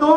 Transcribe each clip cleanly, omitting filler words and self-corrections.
2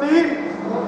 3,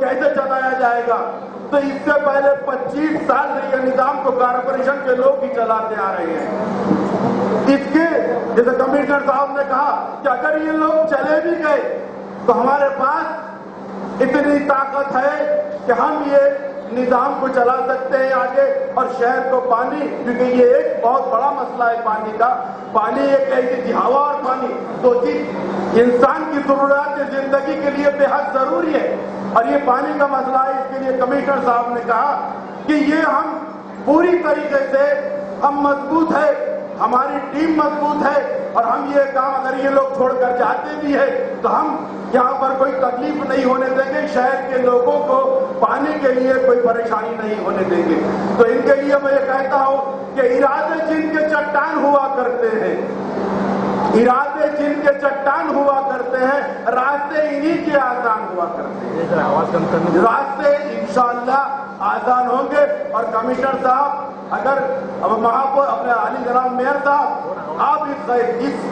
کیسے چلایا جائے گا؟ تو اس سے پہلے 25 سال سے یہ نظام کو کارپوریشن کے لوگ ہی چلاتے آ رہے ہیں۔ اس کے جیسے کمشنر صاحب نے کہا کہ اگر یہ لوگ چلے بھی گئے تو ہمارے پاس اتنی طاقت ہے کہ ہم یہ نظام کو چلا سکتے ہیں آگے، اور شہر کو پانی، کیونکہ یہ ایک بہت بڑا مسئلہ ہے پانی کا۔ پانی ایک ایسی چیز، ہوا اور پانی دو چیز انسان کی ضروریات زندگی کے لیے بے حد ضروری ہے، اور یہ پانی کا مسئلہ ہے۔ اس کے لیے کمشنر صاحب نے کہا کہ یہ ہم پوری طریقے سے ہم مضبوط ہے، ہماری ٹیم مضبوط ہے، اور ہم یہ کام اگر یہ لوگ چھوڑ کر جاتے بھی ہیں تو ہم یہاں پر کوئی تکلیف نہیں ہونے دیں گے، شہر کے لوگوں کو پانی کے لیے کوئی پریشانی نہیں ہونے دیں گے۔ تو ان کے لیے میں یہ کہتا ہوں کہ ارادے جن کے چٹان ہوا کرتے ہیں، ارادے جن کے چٹان ہوا کرتے ہیں، راستے انہی کے آسان ہوا کرتے ہیں۔ راستے انشاءاللہ آسان ہوں گے۔ اور کمشنر صاحب، اگر اپنے عالی جناب میئر صاحب آپ اس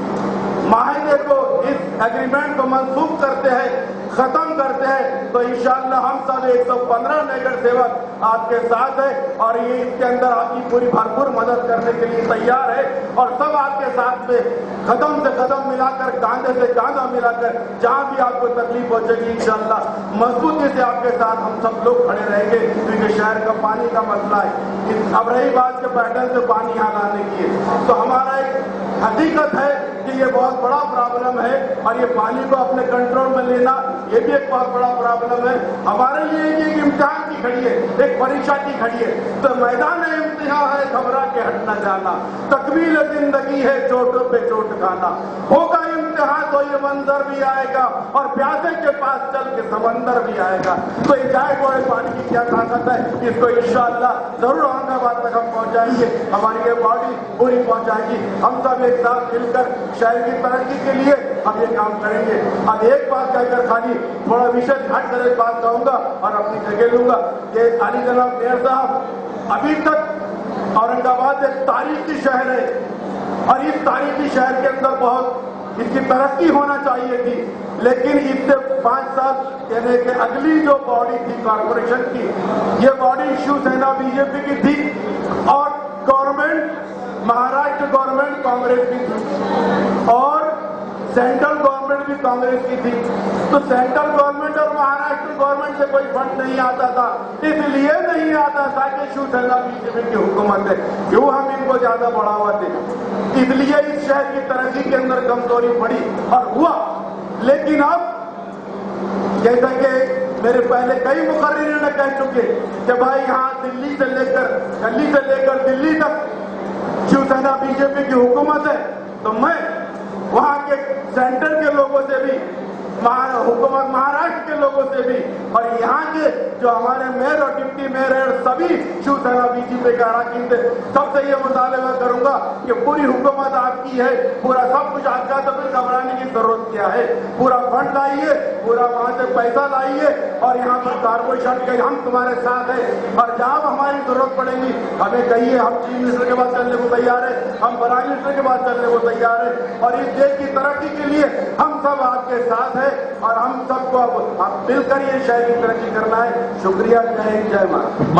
معاہدے کو، اس ایگریمنٹ کو منسوخ کرتے ہیں، ختم کرتے ہیں، تو انشاءاللہ ہم سب 115 نگر سیوک آپ کے ساتھ ہیں، اور یہ اس کے اندر آپ کی پوری بھرپور مدد کرنے کے لیے تیار ہے، اور سب آپ کے ساتھ میں قدم سے قدم ملا کر، کاندھے سے کاندھا ملا کر، جہاں بھی آپ کو تکلیف پہنچے گی انشاءاللہ مضبوطی سے آپ کے ساتھ ہم سب لوگ کھڑے رہیں گے، کیونکہ شہر کا پانی کا مسئلہ ہے۔ اب رہی بات کے پیٹرن سے پانی یہاں لانے کی ہے، تو ہمارا ایک حقیقت ہے کہ یہ بہت بڑا پرابلم ہے، اور یہ پانی کو اپنے کنٹرول میں لینا یہ بھی ایک بہت بڑا پرابلم ہے ہمارے لیے۔ ایک امتحان کی گھڑی ہے، ایک پریشا کی گھڑی ہے، تو میدان امتحان ہے گھبرا کے ہٹ نہ جانا، تکمیل زندگی ہے چوٹوں پہ چوٹ کھانا، ہوگا امتحان تو یہ منظر بھی آئے گا، اور پیاسے کے پاس چل کے سمندر بھی آئے گا۔ تو یہ جائے گوڑے پانی کی کیا طاقت ہے، اس کو انشاءاللہ ضرور احمد آباد تک ہم پہنچائیں گے، ہماری یہ باڈی پوری پہنچائے گی۔ ہم سب ایک ساتھ مل کر شہر کی ترقی کے لیے ہم یہ کام کریں گے۔ اب ایک بات کہہ کر خالی تھوڑا وشیش ہٹ کر ایک بات کہوں گا اور اپنی جگہ لوں گا کہ عالی جناب میئر صاحب، ابھی تک اورنگ آباد ایک تاریخی شہر ہے، اور اس تاریخی شہر کے اندر بہت اس کی ترقی ہونا چاہیے تھی، لیکن اس سے 5 سال یعنی کہ اگلی جو باڈی تھی کارپوریشن کی، یہ body Shiv Sena B J پی کی تھی، اور گورنمنٹ مہاراشٹر گورنمنٹ کانگریس کی تھی، اور سینٹرل گورنمنٹ بھی کانگریس کی تھی۔ تو سینٹرل گورنمنٹ اور مہاراشٹر گورنمنٹ سے کوئی فنڈ نہیں آتا تھا، اس لیے نہیں آتا تھا کہ شیو سینا بی جے پی کی حکومت ہے، کیوں ہم ان کو زیادہ بڑھاوا دیں، اس لیے اس شہر کی ترقی کے اندر کمزوری پڑی اور ہوا۔ لیکن اب جیسا کہ میرے پہلے کئی مقررین نے کہہ چکے کہ بھائی یہاں دلی سے لے کر دلی تک شیو سینا بی جے پی کی حکومت ہے، تو میں وہاں کے سینٹر کے لوگوں سے بھی، حکومت مہاراشٹر کے لوگوں سے بھی، اور یہاں کے جو ہمارے میئر اور ڈپٹی میئر ہیں سبھی شیو سینا بی جے پی کے اراکین تھے، سب سے یہ مطالبہ کروں گا کہ پوری حکومت آپ کی ہے، پورا سب کچھ آپ کا، تو پھر گھبرانے کی ضرورت کیا ہے، پورا فنڈ لائیے، پورا وہاں سے پیسہ لائیے، اور یہاں پر کارپوریشن کے ہم تمہارے ساتھ ہیں، اور جہاں ہماری ضرورت پڑے گی ہمیں کہیے، ہم چیف منسٹر کے بعد چلنے کو تیار ہیں، ہم پرائم منسٹر کے بعد چلنے کو تیار ہیں، اور اس دیش کی ترقی کے لیے ہم سب آپ کے ساتھ ہیں، اور ہم سب کو اب مل کر یہ شہر کی ترقی کرنا ہے۔ شکریہ، جے ہند، جے مہاراشٹر۔